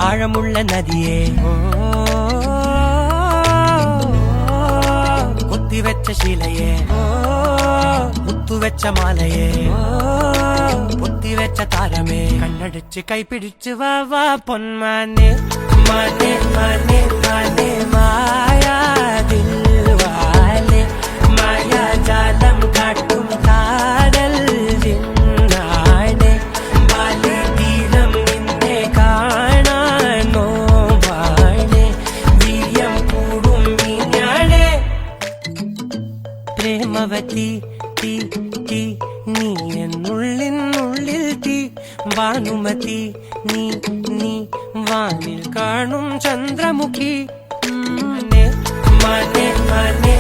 ആഴമുള്ള നദിയെ കൊത്തിവെച്ച ശിലയെ മുത്തുവെച്ച മാലയെ പൊത്തിവെച്ച താരമേ കണ്ണടിച്ച് കൈപിടിച്ച് വാ വാ പൊന്മാനെ മാനെ മാനെ മാനെ മായാതിൽവാലെ മായാജാലം കാട്ടും കാതൽ ജിന്നാനെ ബാലി തീരം നിന്നെ കാണാൻ നോവാനെ വീര്യം കൂടും മീനാനെ പ്രേമവതി തീ തീ നീ എന്നുള്ളിനുള്ളിൽ തീ ഭാനുമതി നീ നീ വാനിൽ കാണും ചന്ദ്രമുഖി മനെ മനെ മനെ